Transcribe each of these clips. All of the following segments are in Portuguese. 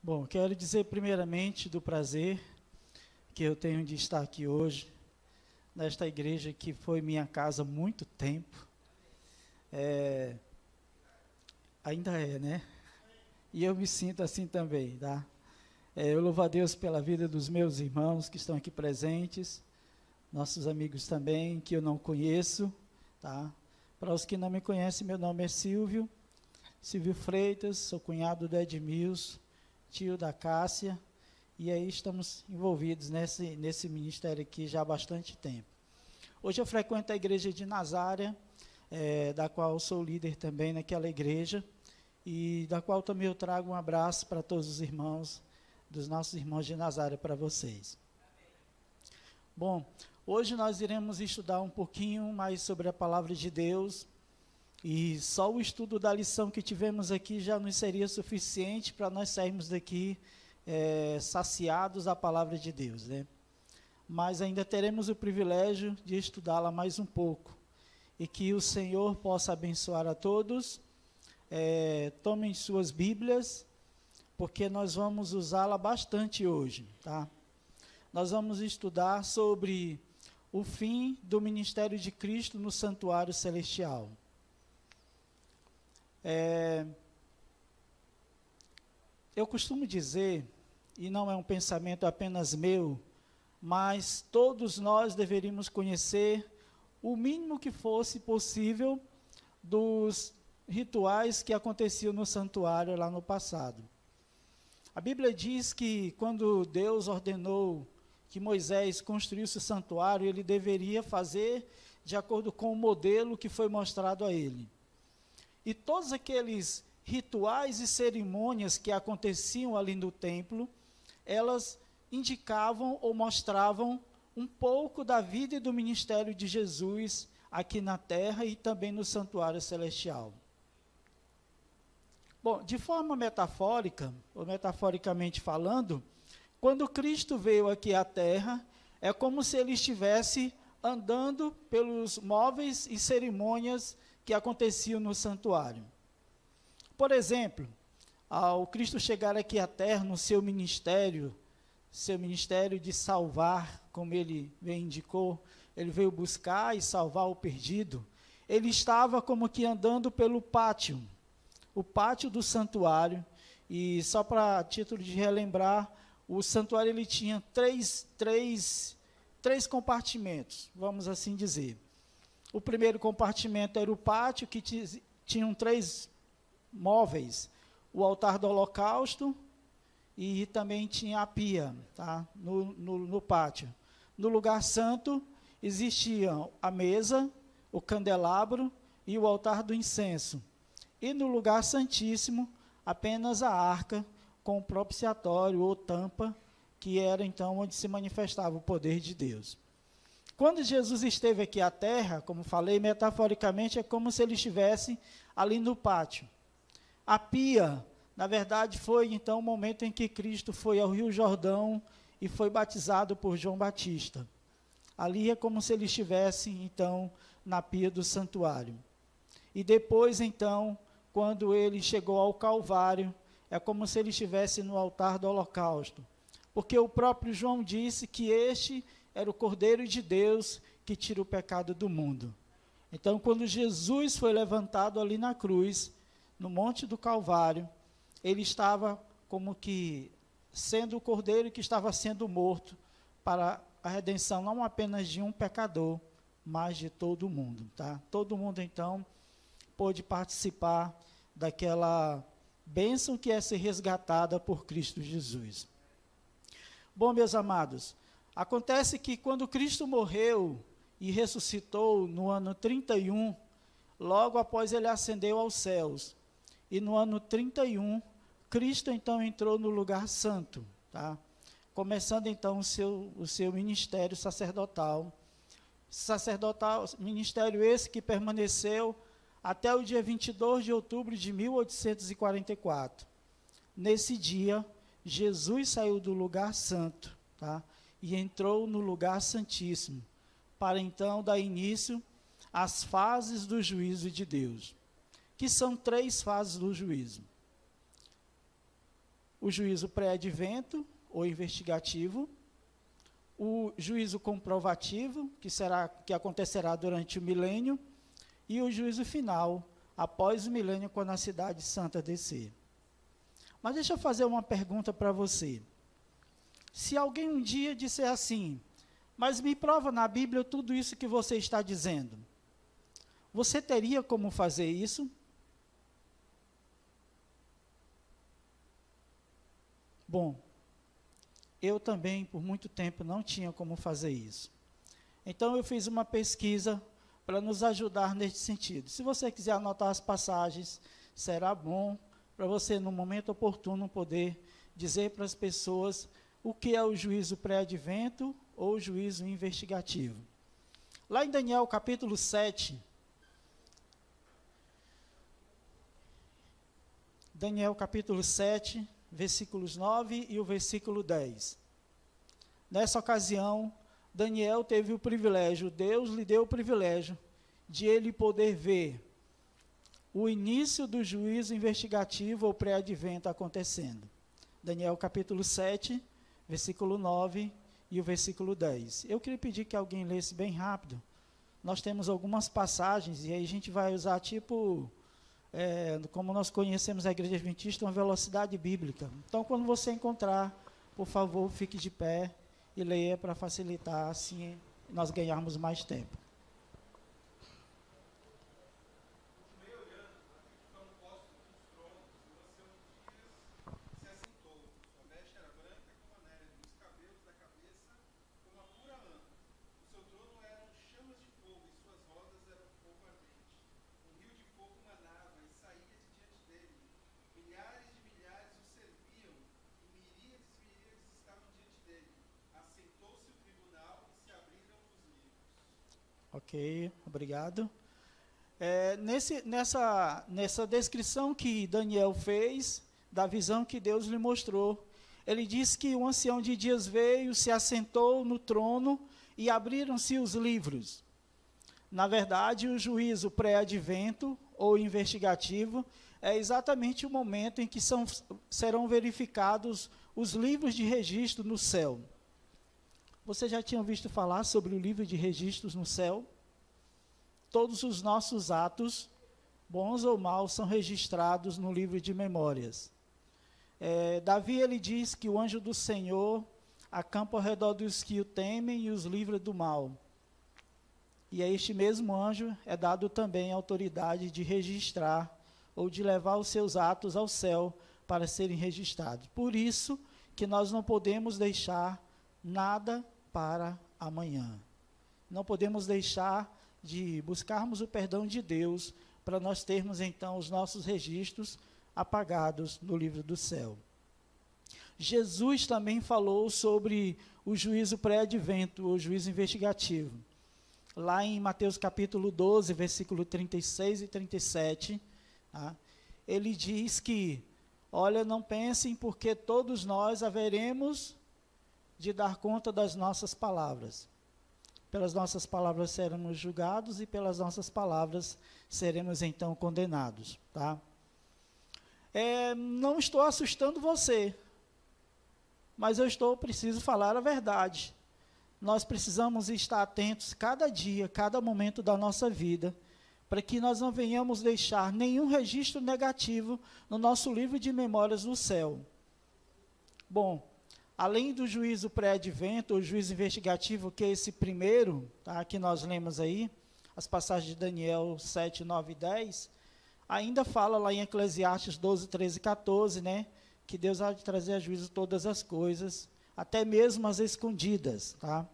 Bom, quero dizer primeiramente do prazer que eu tenho de estar aqui hoje, nesta igreja que foi minha casa há muito tempo. Ainda é, né? E eu me sinto assim também, tá? Eu louvo a Deus pela vida dos meus irmãos que estão aqui presentes, nossos amigos também, que eu não conheço, tá? Para os que não me conhecem, meu nome é Silvio Freitas, sou cunhado do Edmilson, tio da Cássia, e aí estamos envolvidos nesse ministério aqui já há bastante tempo. Hoje eu frequento a igreja de Nazaré, da qual sou líder também naquela igreja, e da qual também eu trago um abraço para todos os irmãos, dos nossos irmãos de Nazaré, para vocês. Bom, hoje nós iremos estudar um pouquinho mais sobre a palavra de Deus, e só o estudo da lição que tivemos aqui já nos seria suficiente para nós sairmos daqui saciados da palavra de Deus, né? Mas ainda teremos o privilégio de estudá-la mais um pouco, e que o Senhor possa abençoar a todos. Tomem suas Bíblias, porque nós vamos usá-la bastante hoje, tá? Nós vamos estudar sobre o fim do ministério de Cristo no santuário celestial. Eu costumo dizer, e não é um pensamento apenas meu, mas todos nós deveríamos conhecer o mínimo que fosse possível dos rituais que aconteciam no santuário lá no passado. A Bíblia diz que quando Deus ordenou que Moisés construísse o santuário, ele deveria fazer de acordo com o modelo que foi mostrado a ele. E todos aqueles rituais e cerimônias que aconteciam ali no templo, elas indicavam ou mostravam um pouco da vida e do ministério de Jesus aqui na terra e também no santuário celestial. Bom, de forma metafórica, ou metaforicamente falando, quando Cristo veio aqui à terra, é como se ele estivesse andando pelos móveis e cerimônias que aconteciam no santuário. Por exemplo, ao Cristo chegar aqui à terra no seu ministério de salvar, como ele indicou, ele veio buscar e salvar o perdido, ele estava como que andando pelo pátio, o pátio do santuário, e só para título de relembrar, o santuário ele tinha três compartimentos, vamos assim dizer. O primeiro compartimento era o pátio, que tinham 3 móveis, o altar do holocausto, e também tinha a pia, tá? no pátio. No lugar santo, existiam a mesa, o candelabro e o altar do incenso. E no lugar santíssimo, apenas a arca com o propiciatório ou tampa, que era então onde se manifestava o poder de Deus. Quando Jesus esteve aqui à terra, como falei, metaforicamente, é como se ele estivesse ali no pátio. A pia, na verdade, foi então o momento em que Cristo foi ao Rio Jordão e foi batizado por João Batista. Ali é como se ele estivesse, então, na pia do santuário. E depois, então, quando ele chegou ao Calvário, é como se ele estivesse no altar do holocausto. Porque o próprio João disse que este era o Cordeiro de Deus que tira o pecado do mundo. Então, quando Jesus foi levantado ali na cruz, no Monte do Calvário, ele estava como que sendo o Cordeiro que estava sendo morto para a redenção não apenas de um pecador, mas de todo mundo, tá? Todo mundo, então, pôde participar daquela bênção que é ser resgatada por Cristo Jesus. Bom, meus amados, acontece que quando Cristo morreu e ressuscitou no ano 31, logo após ele ascendeu aos céus, e no ano 31, Cristo então entrou no lugar santo, tá? Começando então o seu ministério sacerdotal, ministério esse que permaneceu até o dia 22 de outubro de 1844. Nesse dia, Jesus saiu do lugar santo, tá? E entrou no lugar santíssimo, para então dar início às fases do juízo de Deus, que são 3 fases do juízo. o juízo pré-advento ou investigativo, o juízo comprovativo, que acontecerá durante o milênio, e o juízo final, após o milênio, quando a cidade santa descer. Mas deixa eu fazer uma pergunta para você. Se alguém um dia disser assim, mas me prova na Bíblia tudo isso que você está dizendo, você teria como fazer isso? Bom, eu também, por muito tempo, não tinha como fazer isso. Então, eu fiz uma pesquisa para nos ajudar nesse sentido. Se você quiser anotar as passagens, será bom para você, no momento oportuno, poder dizer para as pessoas o que é o juízo pré-advento ou o juízo investigativo. Lá em Daniel, capítulo 7, Daniel, capítulo 7, versículos 9 e o versículo 10. Nessa ocasião, Daniel teve o privilégio, Deus lhe deu o privilégio de ele poder ver o início do juízo investigativo ou pré-advento acontecendo. Daniel capítulo 7, versículo 9 e o versículo 10. Eu queria pedir que alguém lesse bem rápido. Nós temos algumas passagens e aí a gente vai usar como nós conhecemos a Igreja Adventista, uma velocidade bíblica. Então, quando você encontrar, por favor, fique de pé e leia para facilitar, assim nós ganharmos mais tempo. Ok, obrigado. Nessa descrição que Daniel fez, da visão que Deus lhe mostrou, ele diz que o ancião de dias veio, se assentou no trono e abriram-se os livros. Na verdade, o juízo pré-advento ou investigativo é exatamente o momento em que serão verificados os livros de registro no céu. Você já tinha ouvido falar sobre o livro de registros no céu? Todos os nossos atos, bons ou maus, são registrados no livro de memórias. Davi, ele diz que o anjo do Senhor acampa ao redor dos que o temem e os livra do mal. E a este mesmo anjo é dado também a autoridade de registrar ou de levar os seus atos ao céu para serem registrados. Por isso que nós não podemos deixar nada para amanhã. Não podemos deixar de buscarmos o perdão de Deus para nós termos então os nossos registros apagados no livro do céu. Jesus também falou sobre o juízo pré-advento, o juízo investigativo. Lá em Mateus capítulo 12, versículo 36 e 37, ele diz que, olha, não pensem, porque todos nós haveremos de dar conta das nossas palavras. Pelas nossas palavras seremos julgados e pelas nossas palavras seremos então condenados. Tá? Não estou assustando você, mas preciso falar a verdade. Nós precisamos estar atentos cada dia, cada momento da nossa vida, para que nós não venhamos deixar nenhum registro negativo no nosso livro de memórias no céu. Bom, além do juízo pré-advento, o juízo investigativo, que é esse primeiro, tá, que nós lemos aí, as passagens de Daniel 7, 9 e 10, ainda fala lá em Eclesiastes 12, 13 e 14, né, que Deus há de trazer a juízo todas as coisas, até mesmo as escondidas. Tá?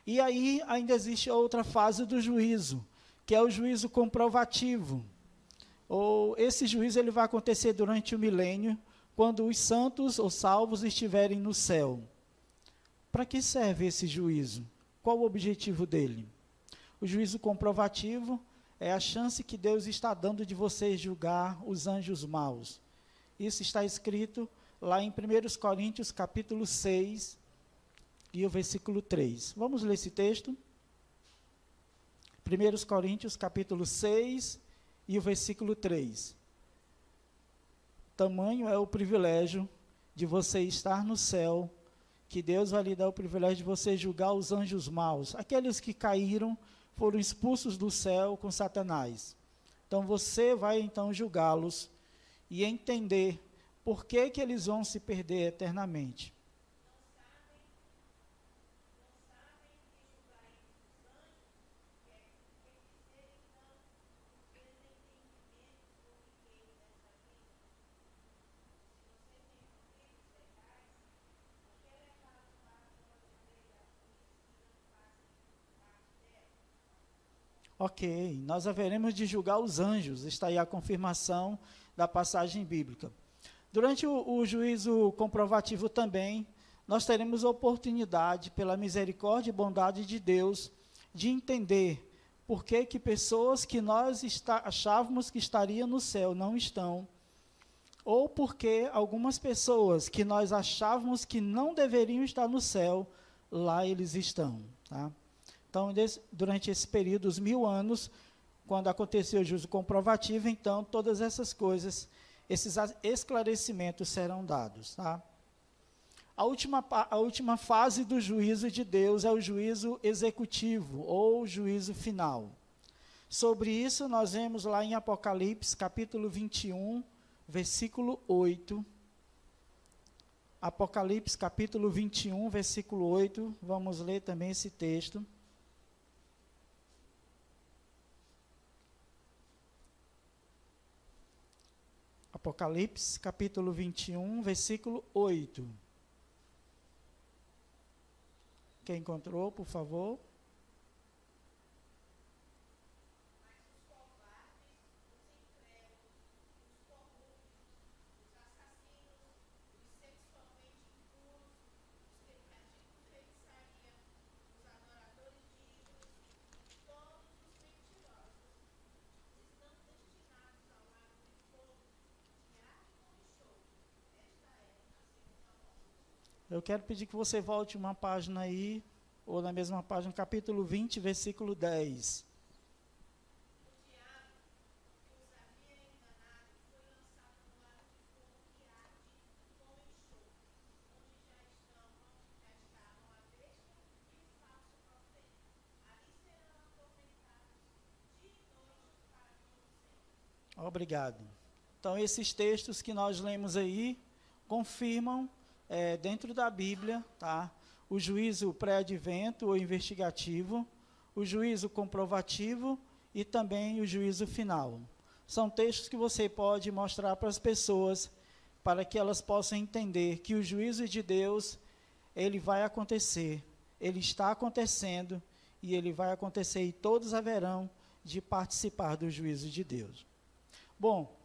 E aí ainda existe outra fase do juízo, que é o juízo comprovativo. Esse juízo ele vai acontecer durante o milênio, quando os santos ou salvos estiverem no céu. Para que serve esse juízo? Qual o objetivo dele? O juízo comprovativo é a chance que Deus está dando de você julgar os anjos maus. Isso está escrito lá em 1 Coríntios capítulo 6 e o versículo 3. Vamos ler esse texto? 1 Coríntios capítulo 6 e o versículo 3. Tamanho é o privilégio de você estar no céu, que Deus vai lhe dar o privilégio de você julgar os anjos maus, aqueles que caíram, foram expulsos do céu com Satanás. Então você vai então julgá-los e entender por que que eles vão se perder eternamente. Ok, nós haveremos de julgar os anjos, está aí a confirmação da passagem bíblica. Durante o juízo comprovativo também, nós teremos a oportunidade, pela misericórdia e bondade de Deus, de entender por que que pessoas que nós achávamos que estariam no céu não estão, ou porque algumas pessoas que nós achávamos que não deveriam estar no céu, lá eles estão, tá? Então, durante esse período, os 1000 anos, quando aconteceu o juízo comprovativo, então, todas essas coisas, esses esclarecimentos serão dados. Tá? A última fase do juízo de Deus é o juízo executivo, ou juízo final. Sobre isso, nós vemos lá em Apocalipse, capítulo 21, versículo 8. Apocalipse, capítulo 21, versículo 8. Vamos ler também esse texto. Apocalipse, capítulo 21, versículo 8. Quem encontrou, por favor? Eu quero pedir que você volte uma página aí, ou na mesma página, capítulo 20, versículo 10. Obrigado. Então, esses textos que nós lemos aí, confirmam, dentro da Bíblia, tá? O juízo pré-advento ou investigativo, o juízo comprovativo e também o juízo final. São textos que você pode mostrar para as pessoas, para que elas possam entender que o juízo de Deus, ele vai acontecer, ele está acontecendo e ele vai acontecer e todos haverão de participar do juízo de Deus. Bom,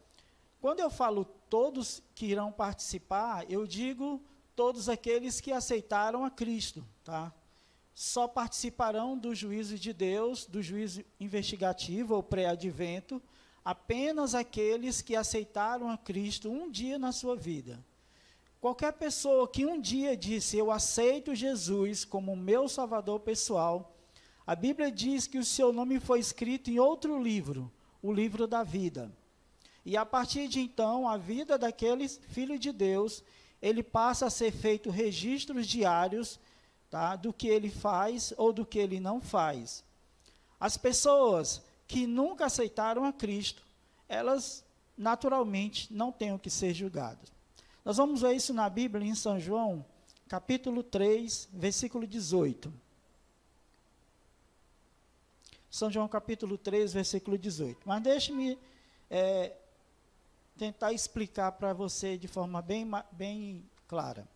quando eu falo todos que irão participar, eu digo todos aqueles que aceitaram a Cristo, tá? Só participarão do juízo de Deus, do juízo investigativo ou pré-advento, apenas aqueles que aceitaram a Cristo um dia na sua vida. Qualquer pessoa que um dia disse, eu aceito Jesus como meu Salvador pessoal, a Bíblia diz que o seu nome foi escrito em outro livro, o livro da vida. E a partir de então, a vida daquele filho de Deus, ele passa a ser feito registros diários, tá, do que ele faz ou do que ele não faz. As pessoas que nunca aceitaram a Cristo, elas naturalmente não têm o que ser julgadas. Nós vamos ver isso na Bíblia, em São João, capítulo 3, versículo 18. São João, capítulo 3, versículo 18. Mas deixe-me tentar explicar para você de forma bem clara.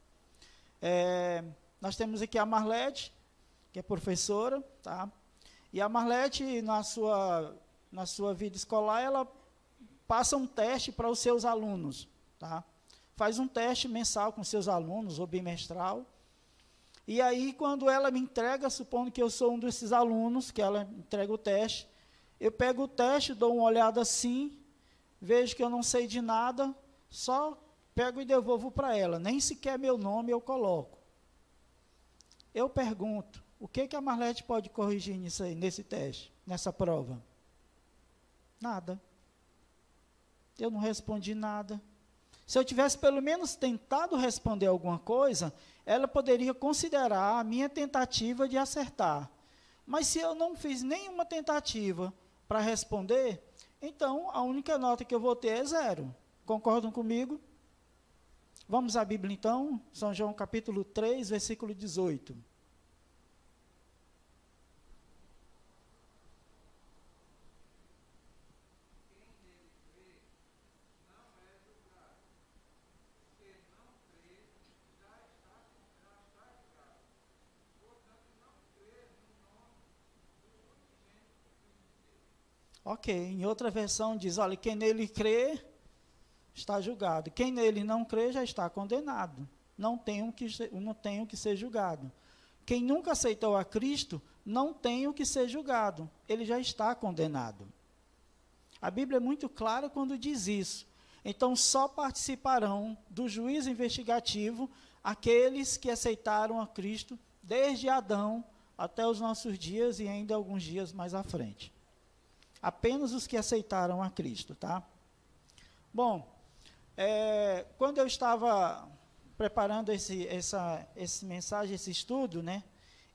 Nós temos aqui a Marlete, que é professora, tá? E a Marlete, na sua vida escolar, ela passa um teste para os seus alunos, tá? Faz um teste mensal com seus alunos, ou bimestral. E aí, quando ela me entrega, supondo que eu sou um desses alunos, que ela entrega o teste, eu pego o teste, dou uma olhada assim, vejo que eu não sei de nada, só pego e devolvo para ela. Nem sequer meu nome eu coloco. Eu pergunto, o que a Marlete pode corrigir nisso aí, nesse teste, nessa prova? Nada. Eu não respondi nada. Se eu tivesse pelo menos tentado responder alguma coisa, ela poderia considerar a minha tentativa de acertar. Mas se eu não fiz nenhuma tentativa para responder, então a única nota que eu vou ter é 0. Concordam comigo? Vamos à Bíblia então, São João capítulo 3, versículo 18. Ok, em outra versão diz, olha, quem nele crê, está julgado. Quem nele não crê, já está condenado. Não tem o que ser julgado. Quem nunca aceitou a Cristo, não tem o que ser julgado. Ele já está condenado. A Bíblia é muito clara quando diz isso. Então, só participarão do juízo investigativo aqueles que aceitaram a Cristo desde Adão até os nossos dias e ainda alguns dias mais à frente. Apenas os que aceitaram a Cristo, tá? Bom, quando eu estava preparando essa mensagem, esse estudo, né?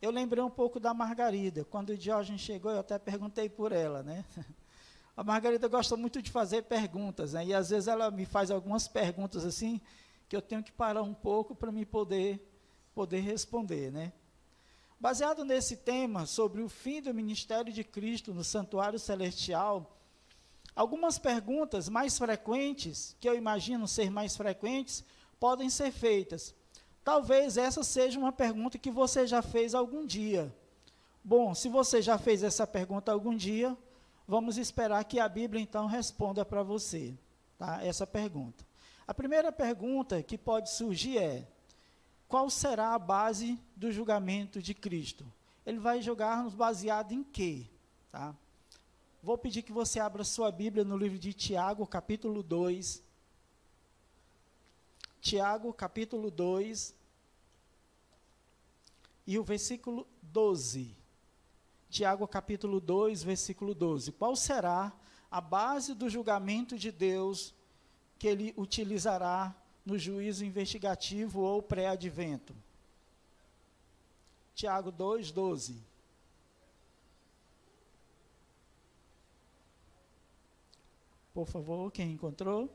Eu lembrei um pouco da Margarida. Quando o Diógenes chegou, eu até perguntei por ela, né? A Margarida gosta muito de fazer perguntas, né? E às vezes ela me faz algumas perguntas assim, que eu tenho que parar um pouco para me poder responder, né? Baseado nesse tema, sobre o fim do ministério de Cristo no santuário celestial, algumas perguntas mais frequentes, que eu imagino ser mais frequentes, podem ser feitas. Talvez essa seja uma pergunta que você já fez algum dia. Bom, se você já fez essa pergunta algum dia, vamos esperar que a Bíblia então responda para você, tá? Essa pergunta. A primeira pergunta que pode surgir é: qual será a base do julgamento de Cristo? Ele vai julgar-nos baseado em quê? Tá? Vou pedir que você abra sua Bíblia no livro de Tiago, capítulo 2. Tiago, capítulo 2, e o versículo 12. Tiago, capítulo 2, versículo 12. Qual será a base do julgamento de Deus que ele utilizará no juízo investigativo ou pré-advento? Tiago 2, 12. Por favor, quem encontrou?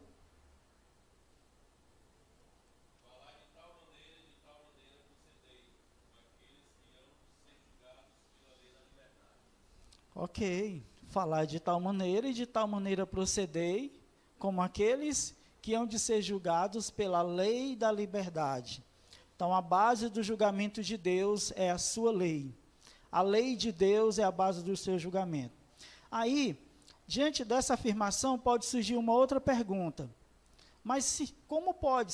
Ok, falar de tal maneira e de tal maneira procedei, como aqueles que hão de ser julgados pela lei da liberdade. Então, a base do julgamento de Deus é a sua lei. A lei de Deus é a base do seu julgamento. Aí, diante dessa afirmação, pode surgir uma outra pergunta. Mas como pode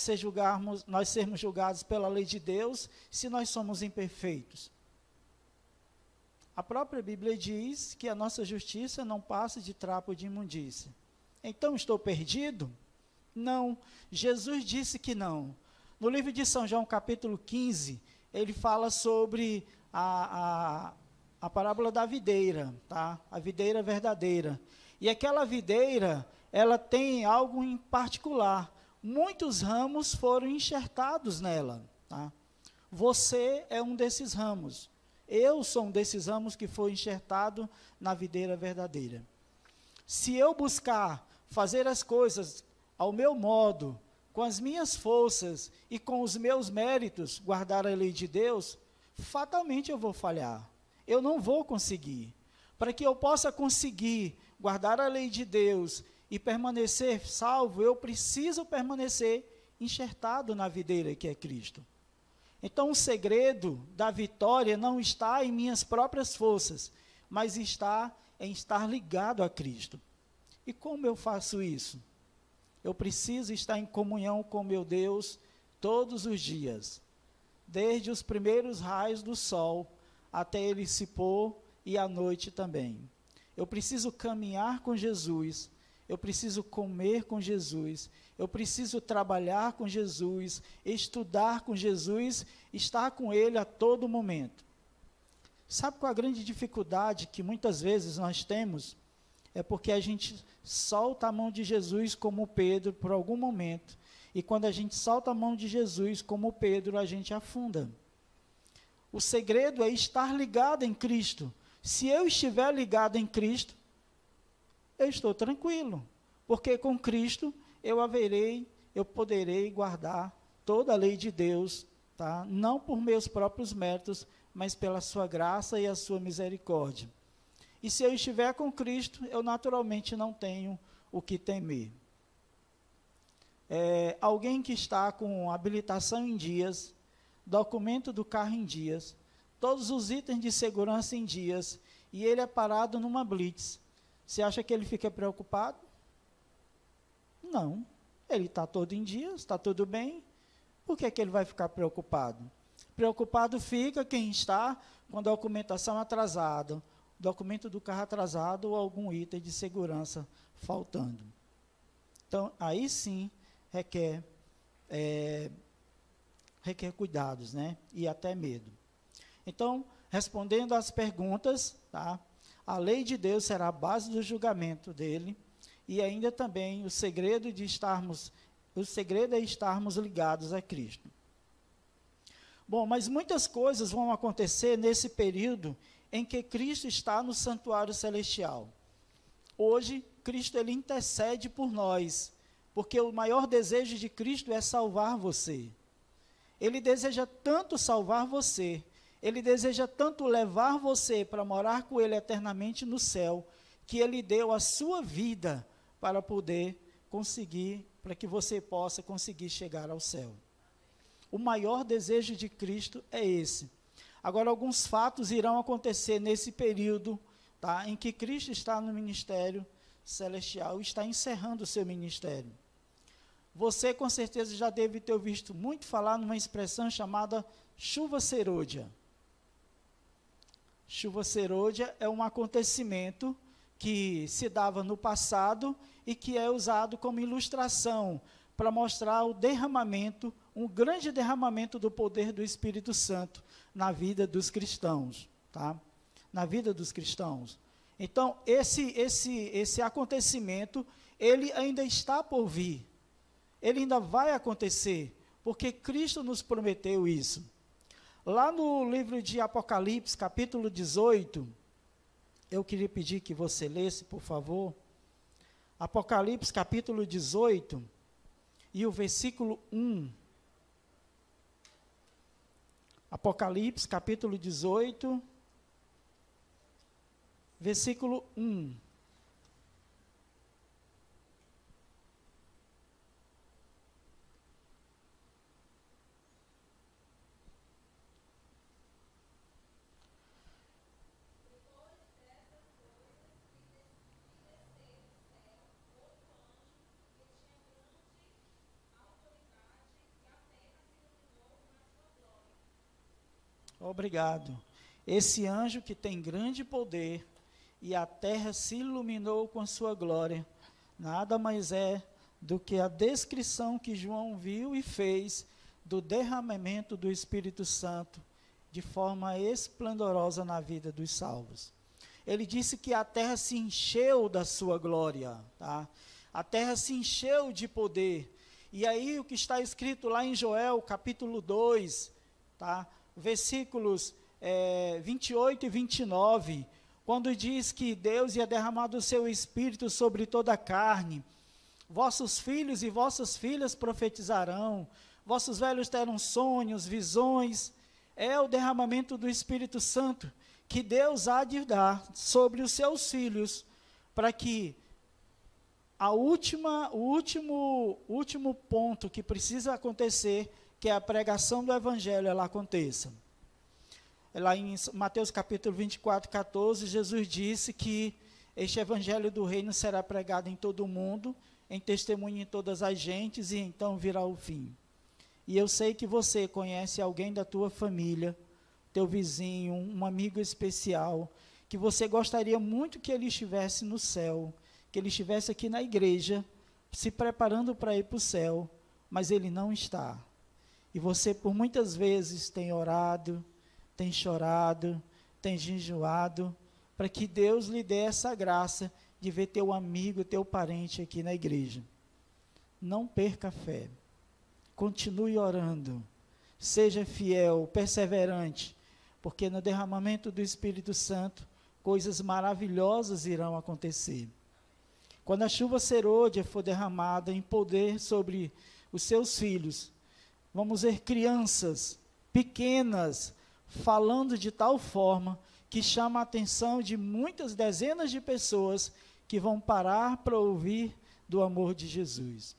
nós sermos julgados pela lei de Deus se nós somos imperfeitos? A própria Bíblia diz que a nossa justiça não passa de trapo de imundícia. Então, estou perdido? Não. Jesus disse que não. No livro de São João, capítulo 15, ele fala sobre a parábola da videira, tá? A videira verdadeira. E aquela videira, ela tem algo em particular. Muitos ramos foram enxertados nela, tá? Você é um desses ramos. Eu sou um desses ramos que foi enxertado na videira verdadeira. Se eu buscar fazer as coisas ao meu modo, com as minhas forças e com os meus méritos, guardar a lei de Deus, fatalmente eu vou falhar. Eu não vou conseguir. Para que eu possa conseguir guardar a lei de Deus e permanecer salvo, eu preciso permanecer enxertado na videira que é Cristo. Então, o segredo da vitória não está em minhas próprias forças, mas está em estar ligado a Cristo. E como eu faço isso? Eu preciso estar em comunhão com meu Deus todos os dias, desde os primeiros raios do sol até ele se pôr e à noite também. Eu preciso caminhar com Jesus, eu preciso comer com Jesus, eu preciso trabalhar com Jesus, estudar com Jesus, estar com Ele a todo momento. Sabe qual a grande dificuldade que muitas vezes nós temos? É porque a gente solta a mão de Jesus como Pedro por algum momento, E quando a gente solta a mão de Jesus, como Pedro, a gente afunda. O segredo é estar ligado em Cristo. Se eu estiver ligado em Cristo, eu estou tranquilo, porque com Cristo eu poderei guardar toda a lei de Deus, tá? Não por meus próprios méritos, mas pela sua graça e a sua misericórdia. E se eu estiver com Cristo, eu naturalmente não tenho o que temer. Alguém que está com habilitação em dias, documento do carro em dias, todos os itens de segurança em dias, e ele é parado numa blitz, você acha que ele fica preocupado? Não, ele está todo em dias, está tudo bem, por que ele vai ficar preocupado? Preocupado fica quem está com documentação atrasada, documento do carro atrasado ou algum item de segurança faltando. Então, aí sim, requer cuidados, né? E até medo. Então, respondendo às perguntas, tá? A lei de Deus será a base do julgamento dele, e ainda também o segredo é estarmos ligados a Cristo. Bom, mas muitas coisas vão acontecer nesse período em que Cristo está no santuário celestial. Hoje, Cristo ele intercede por nós, porque o maior desejo de Cristo é salvar você. Ele deseja tanto salvar você, ele deseja tanto levar você para morar com ele eternamente no céu, que ele deu a sua vida para poder conseguir, para que você possa conseguir chegar ao céu. O maior desejo de Cristo é esse. Agora, alguns fatos irão acontecer nesse período, tá, em que Cristo está no ministério celestial, está encerrando o seu ministério. Você, com certeza, já deve ter ouvido muito falar numa expressão chamada chuva serôdia. Chuva serôdia é um acontecimento que se dava no passado e que é usado como ilustração para mostrar o derramamento, um grande derramamento do poder do Espírito Santo na vida dos cristãos, tá? Na vida dos cristãos. Então, esse acontecimento, ele ainda está por vir. Ele ainda vai acontecer, porque Cristo nos prometeu isso. Lá no livro de Apocalipse, capítulo 18, eu queria pedir que você lesse, por favor. Apocalipse, capítulo 18, e o versículo 1. Apocalipse, capítulo 18, versículo 1. Obrigado. Esse anjo que tem grande poder e a terra se iluminou com a sua glória, nada mais é do que a descrição que João viu e fez do derramamento do Espírito Santo de forma esplendorosa na vida dos salvos. Ele disse que a terra se encheu da sua glória, tá? A terra se encheu de poder. E aí o que está escrito lá em Joel, capítulo 2, tá? Versículos 28 e 29, quando diz que Deus ia derramar do seu Espírito sobre toda a carne, vossos filhos e vossas filhas profetizarão, vossos velhos terão sonhos, visões, é o derramamento do Espírito Santo, que Deus há de dar sobre os seus filhos, para que o último ponto que precisa acontecer, que é a pregação do Evangelho, ela aconteça. Lá em Mateus capítulo 24, 14, Jesus disse que este Evangelho do Reino será pregado em todo o mundo, em testemunho em todas as gentes, e então virá o fim. E eu sei que você conhece alguém da tua família, teu vizinho, um amigo especial, que você gostaria muito que ele estivesse no céu, que ele estivesse aqui na igreja, se preparando para ir para o céu, mas ele não está. E você por muitas vezes tem orado, tem chorado, tem jejuado, para que Deus lhe dê essa graça de ver teu amigo, teu parente aqui na igreja. Não perca a fé. continue orando, seja fiel, perseverante, porque no derramamento do Espírito Santo, coisas maravilhosas irão acontecer. Quando a chuva serôdia for derramada em poder sobre os seus filhos, vamos ver crianças pequenas falando de tal forma que chama a atenção de muitas dezenas de pessoas que vão parar para ouvir do amor de Jesus.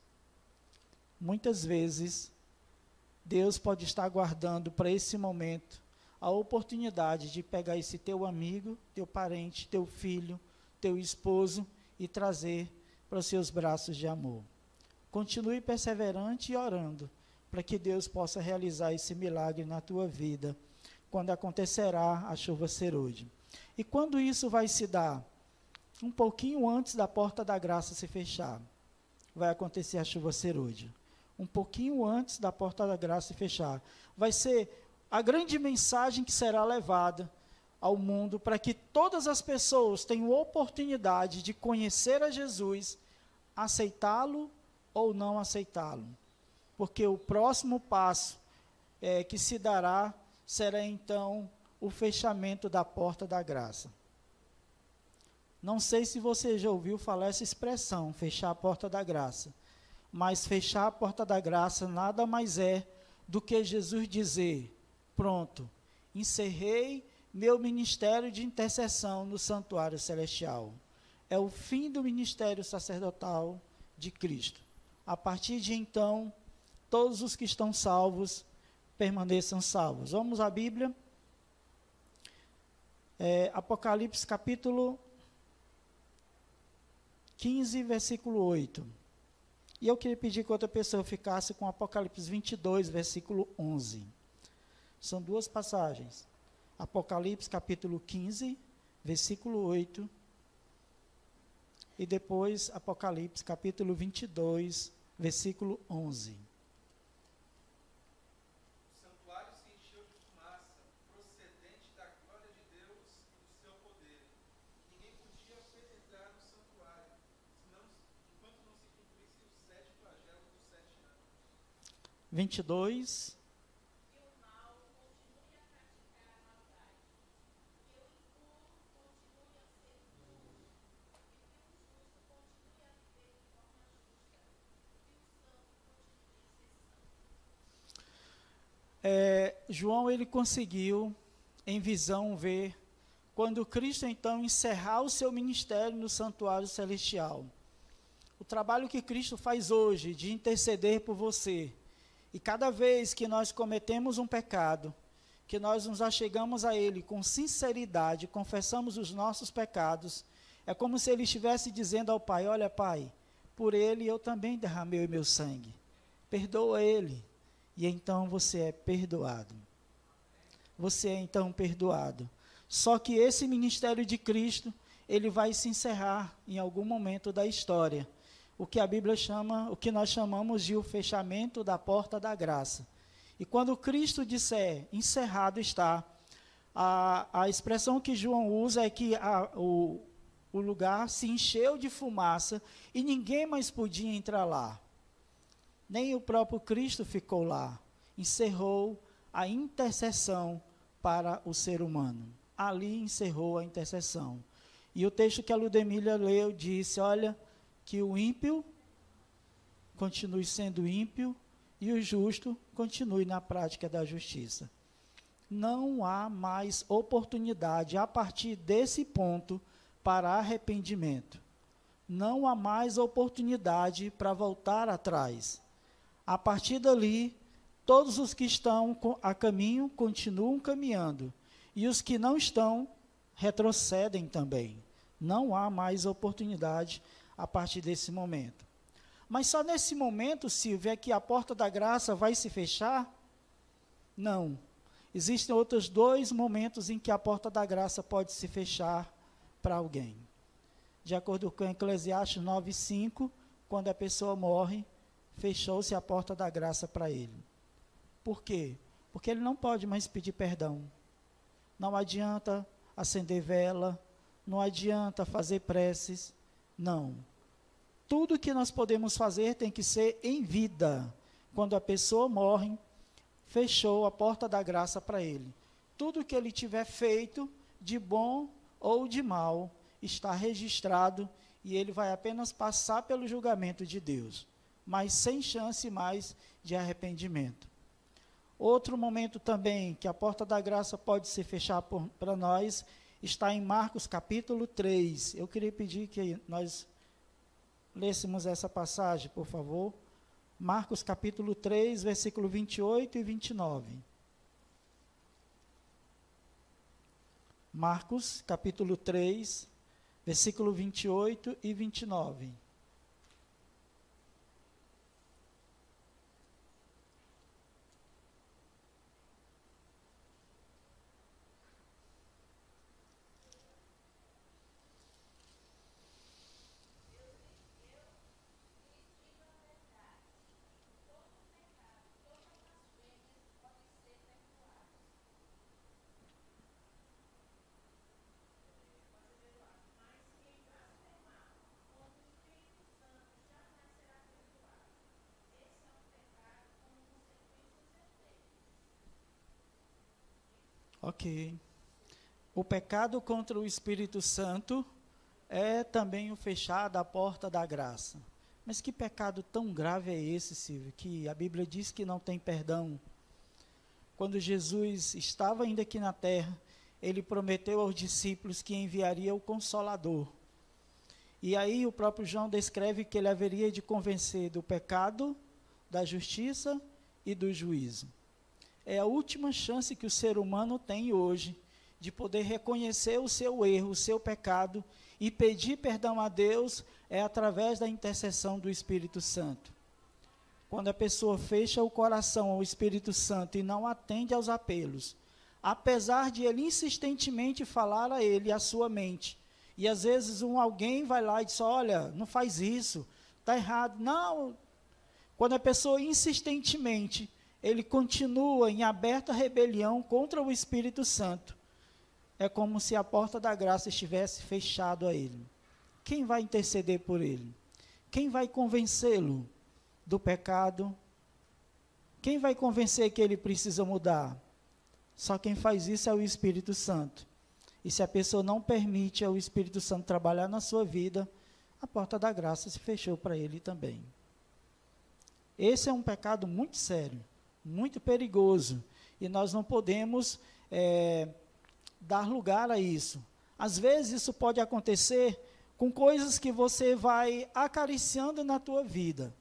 Muitas vezes, Deus pode estar guardando para esse momento a oportunidade de pegar esse teu amigo, teu parente, teu filho, teu esposo e trazer para os seus braços de amor. Continue perseverante e orando para que Deus possa realizar esse milagre na tua vida, quando acontecerá a chuva serôdia. E quando isso vai se dar? Um pouquinho antes da porta da graça se fechar, vai acontecer a chuva serôdia. Um pouquinho antes da porta da graça se fechar. Vai ser a grande mensagem que será levada ao mundo para que todas as pessoas tenham oportunidade de conhecer a Jesus, aceitá-lo ou não aceitá-lo. Porque o próximo passo que se dará será então o fechamento da porta da graça. Não sei se você já ouviu falar essa expressão, fechar a porta da graça. Mas fechar a porta da graça nada mais é do que Jesus dizer: pronto, encerrei meu ministério de intercessão no santuário celestial. É o fim do ministério sacerdotal de Cristo. A partir de então, todos os que estão salvos permaneçam salvos. Vamos à Bíblia. Apocalipse capítulo 15, versículo 8. E eu queria pedir que outra pessoa ficasse com Apocalipse 22, versículo 11. São duas passagens. Apocalipse capítulo 15, versículo 8. E depois Apocalipse capítulo 22, versículo 11. seu poder. Ninguém podia penetrar no santuário, enquanto não se cumprisse os 7 flagelos dos 7 anos. 22. João, ele conseguiu, em visão, ver, quando Cristo, então, encerrar o seu ministério no santuário celestial. O trabalho que Cristo faz hoje, de interceder por você, e cada vez que nós cometemos um pecado, que nós nos achegamos a Ele com sinceridade, confessamos os nossos pecados, é como se Ele estivesse dizendo ao Pai: olha, Pai, por Ele eu também derramei o meu sangue, perdoa Ele. E então você é perdoado. Você é então perdoado. Só que esse ministério de Cristo, ele vai se encerrar em algum momento da história. O que a Bíblia chama, o que nós chamamos de o fechamento da porta da graça. E quando Cristo disser, encerrado está, a expressão que João usa é que o lugar se encheu de fumaça e ninguém mais podia entrar lá. Nem o próprio Cristo ficou lá. Encerrou a intercessão para o ser humano. Ali encerrou a intercessão. E o texto que a Ludemília leu disse, olha, que o ímpio continue sendo ímpio e o justo continue na prática da justiça. Não há mais oportunidade a partir desse ponto para arrependimento. Não há mais oportunidade para voltar atrás. A partir dali, todos os que estão a caminho continuam caminhando, e os que não estão, retrocedem também. Não há mais oportunidade a partir desse momento. Mas só nesse momento, Silvia, é que a porta da graça vai se fechar? Não. Existem outros 2 momentos em que a porta da graça pode se fechar para alguém. De acordo com Eclesiastes 9:5, quando a pessoa morre, fechou-se a porta da graça para ele. Por quê? Porque ele não pode mais pedir perdão. Não adianta acender vela, não adianta fazer preces, não. Tudo que nós podemos fazer tem que ser em vida, quando a pessoa morre, fechou a porta da graça para ele. Tudo que ele tiver feito, de bom ou de mal, está registrado e ele vai apenas passar pelo julgamento de Deus, mas sem chance mais de arrependimento. Outro momento também que a porta da graça pode se fechar para nós está em Marcos capítulo 3. Eu queria pedir que nós lêssemos essa passagem, por favor. Marcos capítulo 3, versículo 28 e 29. Marcos capítulo 3, versículo 28 e 29. Ok. O pecado contra o Espírito Santo é também o fechar da porta da graça. Mas que pecado tão grave é esse, Silvio, que a Bíblia diz que não tem perdão? Quando Jesus estava ainda aqui na terra, ele prometeu aos discípulos que enviaria o Consolador. E aí o próprio João descreve que ele haveria de convencer do pecado, da justiça e do juízo. É a última chance que o ser humano tem hoje de poder reconhecer o seu erro, o seu pecado e pedir perdão a Deus é através da intercessão do Espírito Santo. Quando a pessoa fecha o coração ao Espírito Santo e não atende aos apelos, apesar de ele insistentemente falar a ele, a sua mente, e às vezes alguém vai lá e diz, olha, não faz isso, está errado. Não, quando a pessoa insistentemente ele continua em aberta rebelião contra o Espírito Santo, é como se a porta da graça estivesse fechada a ele. Quem vai interceder por ele? Quem vai convencê-lo do pecado? Quem vai convencer que ele precisa mudar? Só quem faz isso é o Espírito Santo. E se a pessoa não permite ao Espírito Santo trabalhar na sua vida, a porta da graça se fechou para ele também. Esse é um pecado muito sério, muito perigoso, e nós não podemos dar lugar a isso. Às vezes isso pode acontecer com coisas que você vai acariciando na tua vida.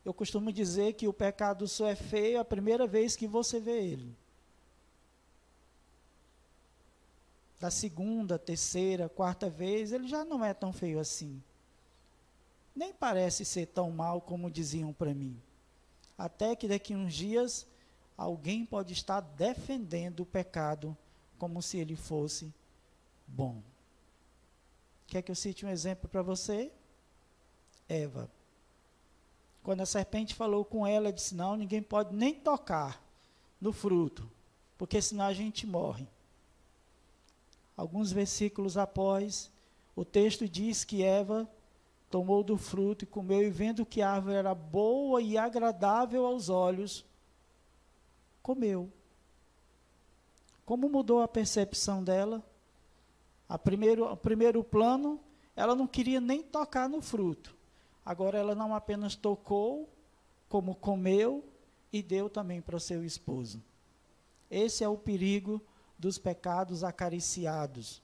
Eu costumo dizer que o pecado só é feio a primeira vez que você vê ele. Da segunda, terceira, quarta vez, ele já não é tão feio assim. Nem parece ser tão mal como diziam para mim. Até que daqui a uns dias, alguém pode estar defendendo o pecado como se ele fosse bom. Quer que eu cite um exemplo para você? Eva. Quando a serpente falou com ela, disse, não, ninguém pode nem tocar no fruto, porque senão a gente morre. Alguns versículos após, o texto diz que Eva tomou do fruto e comeu, e vendo que a árvore era boa e agradável aos olhos, comeu. Como mudou a percepção dela? O primeiro plano, ela não queria nem tocar no fruto. Agora ela não apenas tocou, como comeu e deu também para o seu esposo. Esse é o perigo dos pecados acariciados.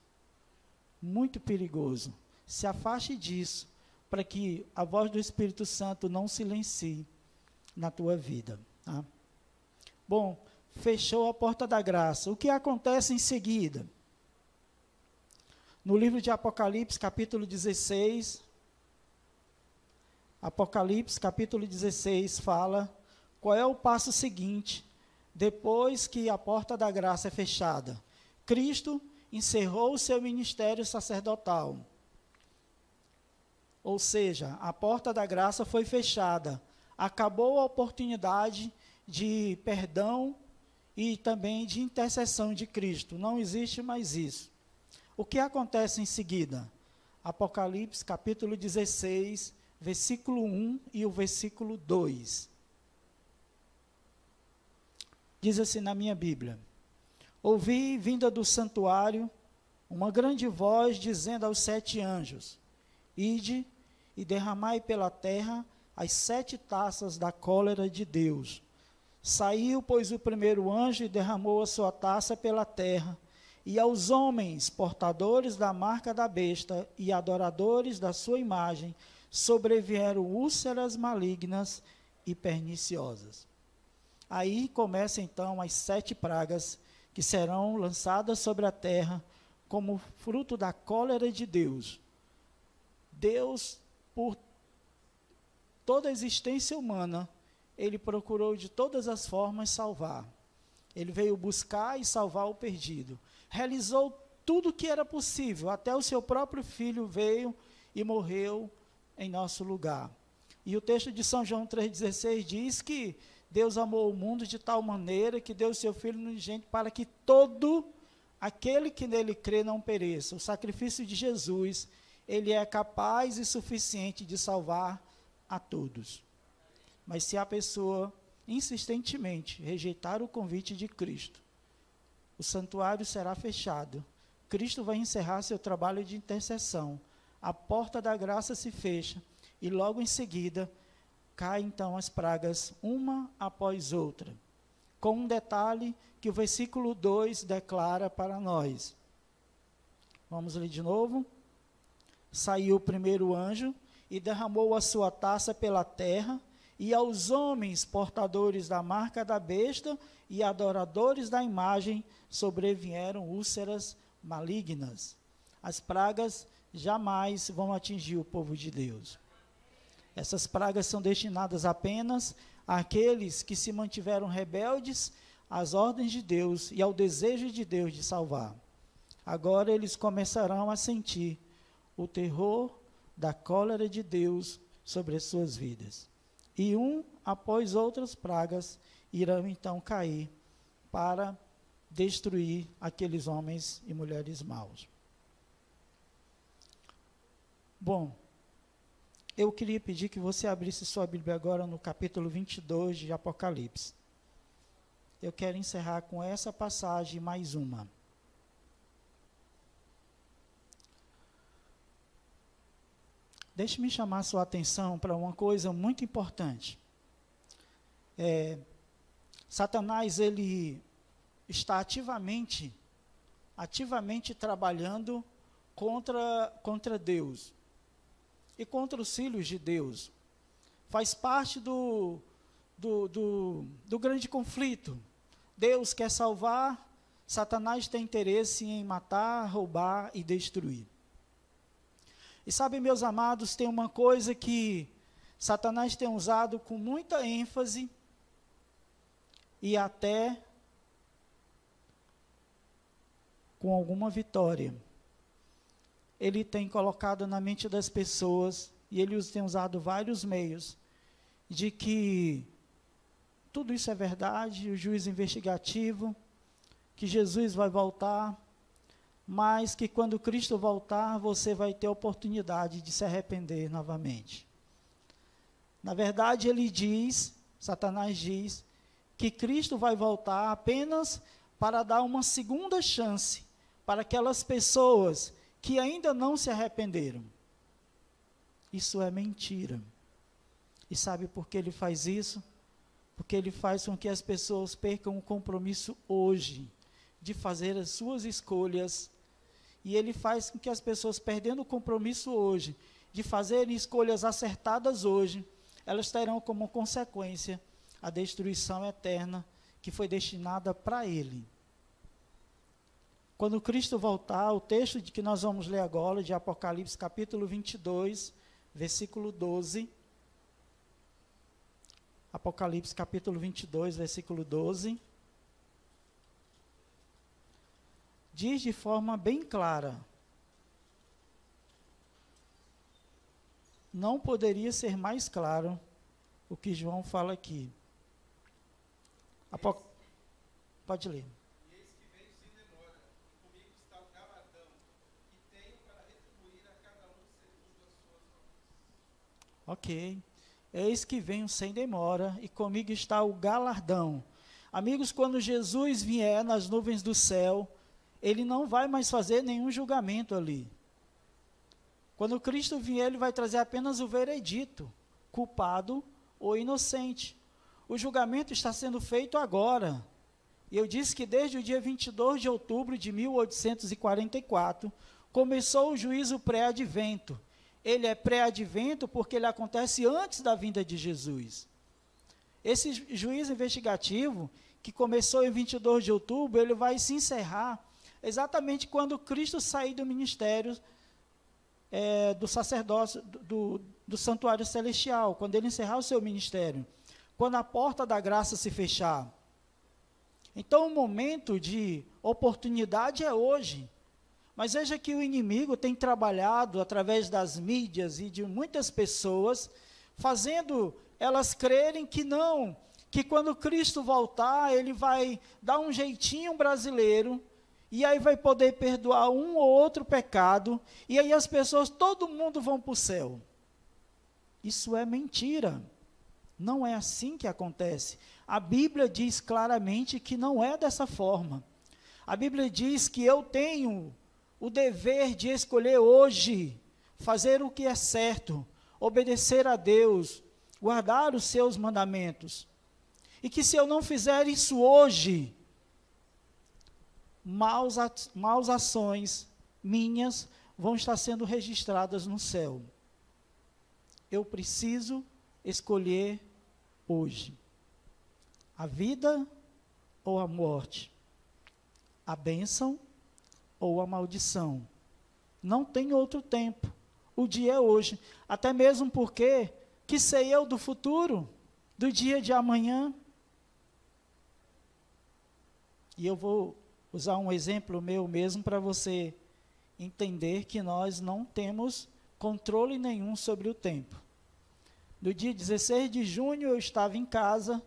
Muito perigoso. Se afaste disso, para que a voz do Espírito Santo não silencie na tua vida. Tá? Bom, fechou a porta da graça. O que acontece em seguida? No livro de Apocalipse, capítulo 16, Apocalipse, capítulo 16, fala qual é o passo seguinte, depois que a porta da graça é fechada. Cristo encerrou o seu ministério sacerdotal. Ou seja, a porta da graça foi fechada. Acabou a oportunidade de perdão e também de intercessão de Cristo. Não existe mais isso. O que acontece em seguida? Apocalipse, capítulo 16, versículo 1 e o versículo 2. diz assim na minha Bíblia: ouvi, vinda do santuário, uma grande voz dizendo aos 7 anjos: ide e derramai pela terra as 7 taças da cólera de Deus. Saiu, pois, o primeiro anjo e derramou a sua taça pela terra, e aos homens, portadores da marca da besta e adoradores da sua imagem, sobrevieram úlceras malignas e perniciosas. Aí começam então as 7 pragas que serão lançadas sobre a terra como fruto da cólera de Deus. Deus, por toda a existência humana, ele procurou de todas as formas salvar. Ele veio buscar e salvar o perdido. Realizou tudo o que era possível, até o seu próprio filho veio e morreu em nosso lugar. E o texto de São João 3,16 diz que Deus amou o mundo de tal maneira que deu o seu Filho unigênito para que todo aquele que nele crê não pereça. O sacrifício de Jesus, ele é capaz e suficiente de salvar a todos. Mas se a pessoa insistentemente rejeitar o convite de Cristo, o santuário será fechado. Cristo vai encerrar seu trabalho de intercessão. A porta da graça se fecha e logo em seguida caem então as pragas, uma após outra, com um detalhe que o versículo 2 declara para nós. Vamos ler de novo. Saiu o primeiro anjo e derramou a sua taça pela terra, e aos homens portadores da marca da besta e adoradores da imagem sobrevieram úlceras malignas. As pragas jamais vão atingir o povo de Deus. Essas pragas são destinadas apenas àqueles que se mantiveram rebeldes às ordens de Deus e ao desejo de Deus de salvar. Agora eles começarão a sentir o terror da cólera de Deus sobre as suas vidas. E após outras pragas irão então cair para destruir aqueles homens e mulheres maus. Bom, eu queria pedir que você abrisse sua Bíblia agora no capítulo 22 de Apocalipse. Eu quero encerrar com essa passagem mais uma. Deixe-me chamar a sua atenção para uma coisa muito importante. Satanás, ele está ativamente trabalhando contra Deus e contra os filhos de Deus. Faz parte do grande conflito. Deus quer salvar, Satanás tem interesse em matar, roubar e destruir. E sabe, meus amados, tem uma coisa que Satanás tem usado com muita ênfase e até com alguma vitória. Ele tem colocado na mente das pessoas, e ele tem usado vários meios, de que tudo isso é verdade, o juízo investigativo, que Jesus vai voltar, mas que quando Cristo voltar, você vai ter oportunidade de se arrepender novamente. Na verdade, Satanás diz, que Cristo vai voltar apenas para dar uma segunda chance para aquelas pessoas que ainda não se arrependeram. Isso é mentira. E sabe por que ele faz isso? Porque ele faz com que as pessoas percam o compromisso hoje de fazer as suas escolhas. E ele faz com que as pessoas, perdendo o compromisso hoje, de fazerem escolhas acertadas hoje, elas terão como consequência a destruição eterna que foi destinada para ele. Quando Cristo voltar, o texto de que nós vamos ler agora, de Apocalipse capítulo 22, versículo 12. Apocalipse capítulo 22, versículo 12. Diz de forma bem clara, não poderia ser mais claro o que João fala aqui. Pode ler. E eis que venho sem demora, e comigo está o galardão, que tenho para retribuir a cada um segundo as suas obras. Ok. Eis que venho sem demora, e comigo está o galardão. Amigos, quando Jesus vier nas nuvens do céu, ele não vai mais fazer nenhum julgamento ali. Quando Cristo vier, ele vai trazer apenas o veredito, culpado ou inocente. O julgamento está sendo feito agora. E eu disse que desde o dia 22 de outubro de 1844, começou o juízo pré-advento. Ele é pré-advento porque ele acontece antes da vinda de Jesus. Esse juízo investigativo, que começou em 22 de outubro, ele vai se encerrar exatamente quando Cristo sair do ministério do sacerdócio, do santuário celestial, quando ele encerrar o seu ministério, quando a porta da graça se fechar. Então, o momento de oportunidade é hoje. Mas veja que o inimigo tem trabalhado através das mídias e de muitas pessoas, fazendo elas crerem que não, que quando Cristo voltar, ele vai dar um jeitinho brasileiro, e aí vai poder perdoar um ou outro pecado, e aí as pessoas, todo mundo vão para o céu. Isso é mentira. Não é assim que acontece. A Bíblia diz claramente que não é dessa forma. A Bíblia diz que eu tenho o dever de escolher hoje, fazer o que é certo, obedecer a Deus, guardar os seus mandamentos. E que se eu não fizer isso hoje, maus ações minhas vão estar sendo registradas no céu. Eu preciso escolher hoje a vida ou a morte, a bênção ou a maldição. Não tem outro tempo. O dia é hoje. Até mesmo porque, que sei eu do futuro, do dia de amanhã? E eu vou usar um exemplo meu mesmo para você entender que nós não temos controle nenhum sobre o tempo. No dia 16 de junho eu estava em casa,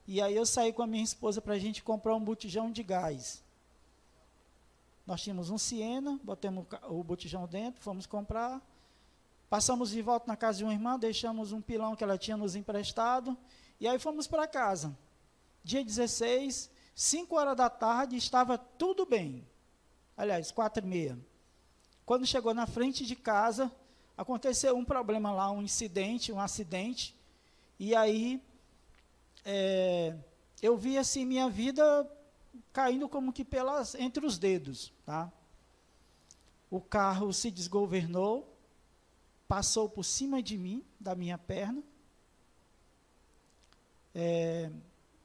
e aí eu saí com a minha esposa para a gente comprar um botijão de gás. Nós tínhamos um Siena, botamos o botijão dentro, fomos comprar, passamos de volta na casa de uma irmã, deixamos um pilão que ela tinha nos emprestado, e aí fomos para casa. Dia 16, 5 horas da tarde, estava tudo bem. Aliás, 4h30. Quando chegou na frente de casa, aconteceu um problema lá, um acidente, e aí eu vi assim minha vida caindo como que entre os dedos, tá? O carro se desgovernou, passou por cima de mim, da minha perna,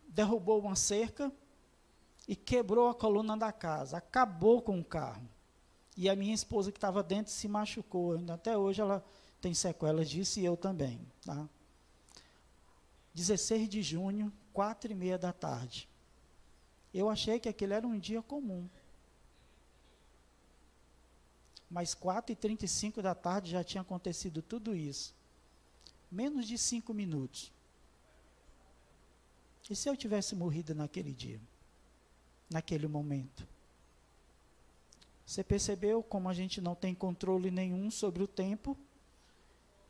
derrubou uma cerca e quebrou a coluna da casa, acabou com o carro. E a minha esposa que estava dentro se machucou, ainda até hoje ela tem sequelas disso e eu também, tá? 16 de junho, 4h30 da tarde. Eu achei que aquele era um dia comum. Mas 4h35 da tarde já tinha acontecido tudo isso. Menos de 5 minutos. E se eu tivesse morrido naquele dia? Naquele momento? Você percebeu como a gente não tem controle nenhum sobre o tempo?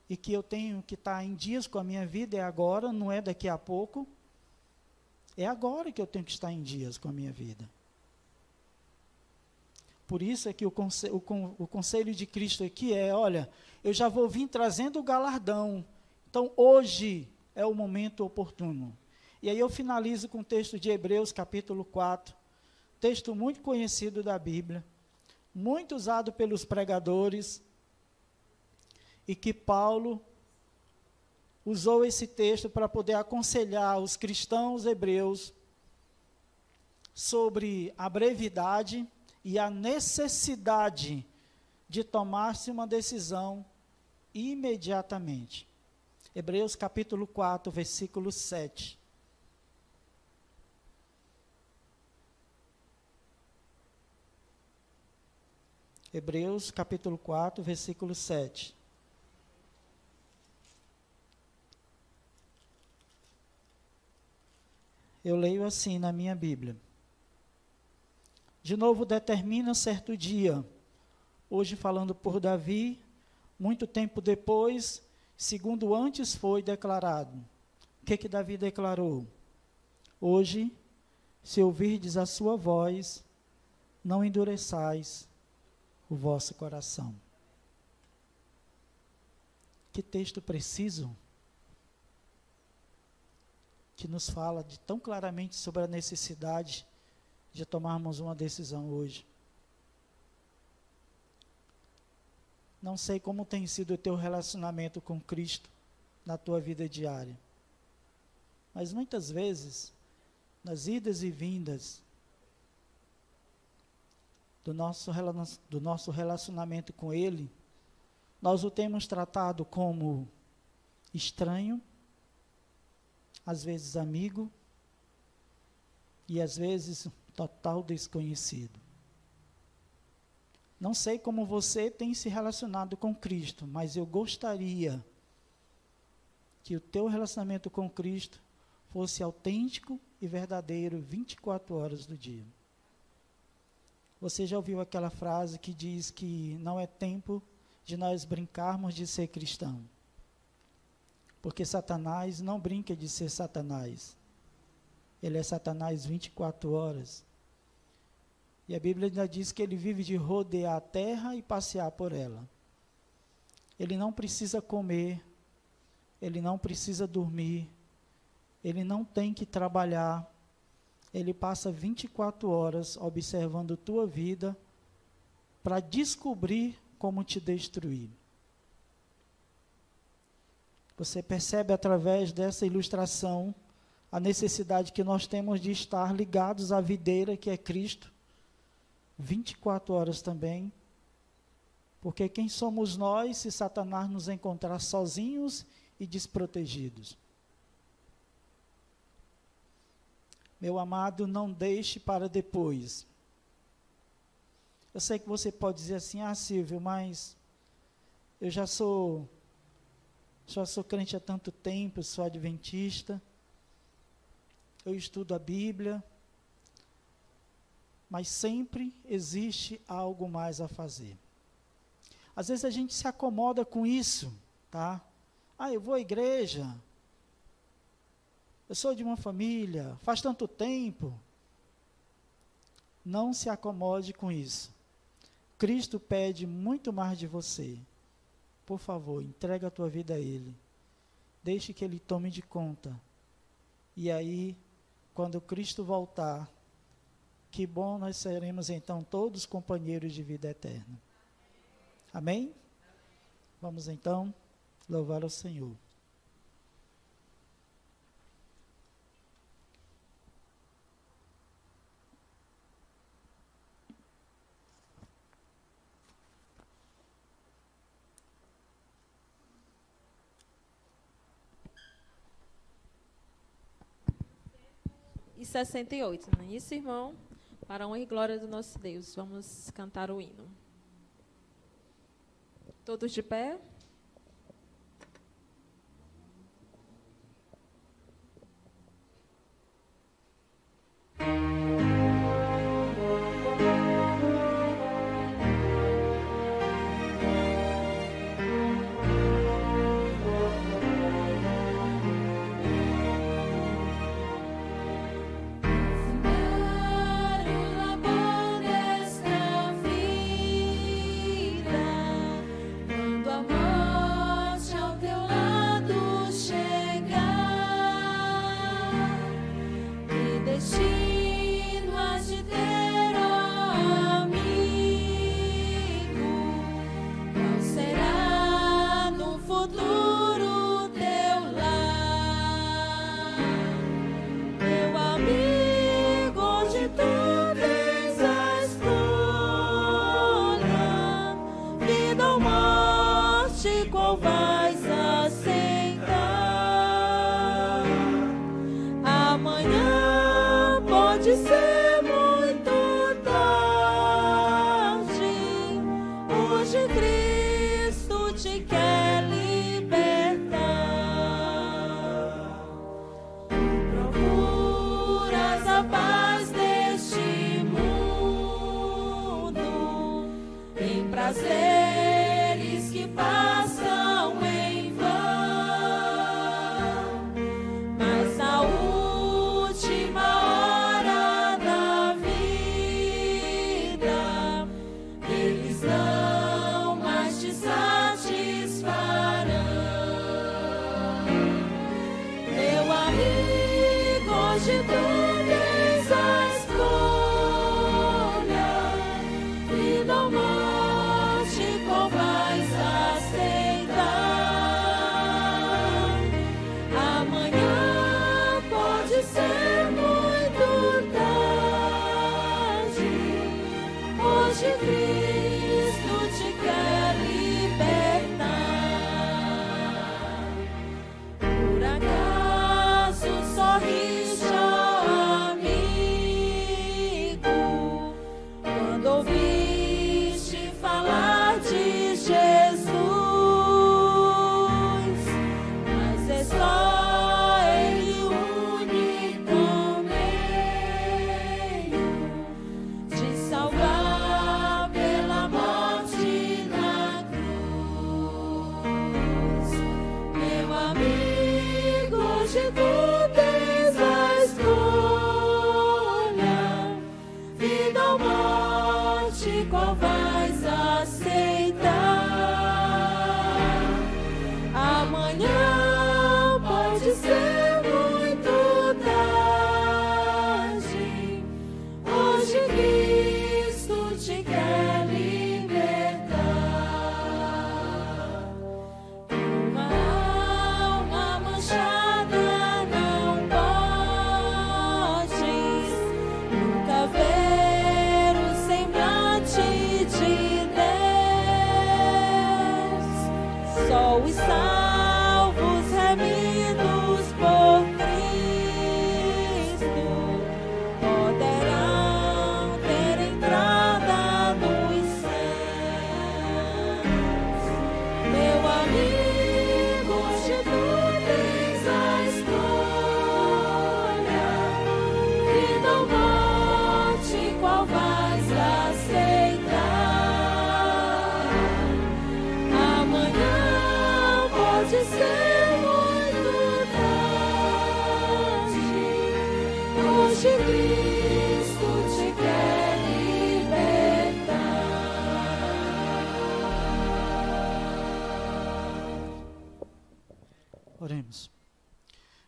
E que eu tenho que estar em dias com a minha vida, é agora, não é daqui a pouco. É agora que eu tenho que estar em dias com a minha vida. Por isso é que o conselho de Cristo aqui olha, eu já vou vir trazendo o galardão. Então, hoje é o momento oportuno. E aí eu finalizo com o texto de Hebreus, capítulo 4, texto muito conhecido da Bíblia, muito usado pelos pregadores, e que Paulo usou esse texto para poder aconselhar os cristãos hebreus sobre a brevidade e a necessidade de tomar-se uma decisão imediatamente. Hebreus capítulo 4, versículo 7. Hebreus capítulo 4, versículo 7. Eu leio assim na minha Bíblia. De novo, determina certo dia, hoje falando por Davi, muito tempo depois, segundo antes foi declarado. O que Davi declarou? Hoje, se ouvirdes a sua voz, não endureçais o vosso coração. Que texto preciso que nos fala tão claramente sobre a necessidade de tomarmos uma decisão hoje. Não sei como tem sido o teu relacionamento com Cristo na tua vida diária, mas muitas vezes, nas idas e vindas do nosso relacionamento com Ele, nós o temos tratado como estranho, às vezes amigo, e às vezes total desconhecido. Não sei como você tem se relacionado com Cristo, mas eu gostaria que o teu relacionamento com Cristo fosse autêntico e verdadeiro 24 horas do dia. Você já ouviu aquela frase que diz que não é tempo de nós brincarmos de ser cristão? Porque Satanás não brinca de ser Satanás. Ele é Satanás 24 horas. E a Bíblia ainda diz que ele vive de rodear a terra e passear por ela. Ele não precisa comer, ele não precisa dormir, ele não tem que trabalhar. Ele passa 24 horas observando tua vida para descobrir como te destruir. Você percebe através dessa ilustração a necessidade que nós temos de estar ligados à videira que é Cristo, 24 horas também, porque quem somos nós se Satanás nos encontrar sozinhos e desprotegidos? Meu amado, não deixe para depois. Eu sei que você pode dizer assim, Silvio, mas eu já sou crente há tanto tempo, sou adventista, eu estudo a Bíblia, mas sempre existe algo mais a fazer. Às vezes a gente se acomoda com isso, tá? Eu vou à igreja, eu sou de uma família, faz tanto tempo. Não se acomode com isso. Cristo pede muito mais de você. Por favor, entrega a tua vida a Ele. Deixe que Ele tome de conta. E aí, quando Cristo voltar, que bom nós seremos então todos companheiros de vida eterna. Amém? Vamos então louvar ao Senhor. E 68, não é isso, irmão? Para a honra e glória do nosso Deus. Vamos cantar o hino. Todos de pé? Quando a mão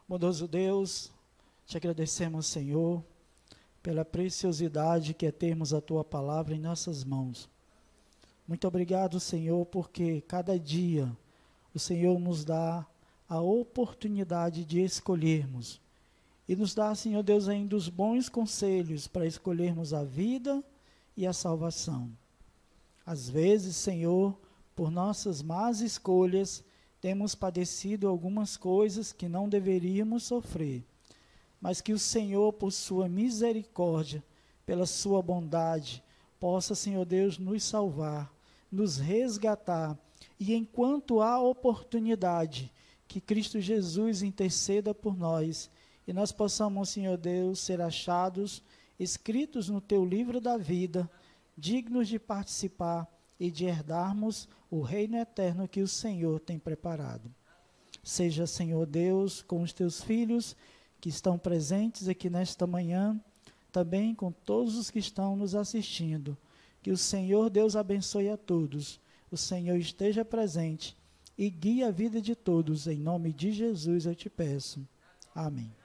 Bondoso Deus, te agradecemos, Senhor, pela preciosidade que é termos a Tua palavra em nossas mãos. Muito obrigado, Senhor, porque cada dia o Senhor nos dá a oportunidade de escolhermos. E nos dá, Senhor Deus, ainda os bons conselhos para escolhermos a vida e a salvação. Às vezes, Senhor, por nossas más escolhas, temos padecido algumas coisas que não deveríamos sofrer, mas que o Senhor, por sua misericórdia, pela sua bondade, possa, Senhor Deus, nos salvar, nos resgatar, e enquanto há oportunidade, que Cristo Jesus interceda por nós, e nós possamos, Senhor Deus, ser achados, escritos no Teu livro da vida, dignos de participar e de herdarmos o reino eterno que o Senhor tem preparado. Seja, Senhor Deus, com os Teus filhos que estão presentes aqui nesta manhã, também com todos os que estão nos assistindo. Que o Senhor Deus abençoe a todos, o Senhor esteja presente e guie a vida de todos. Em nome de Jesus eu te peço. Amém.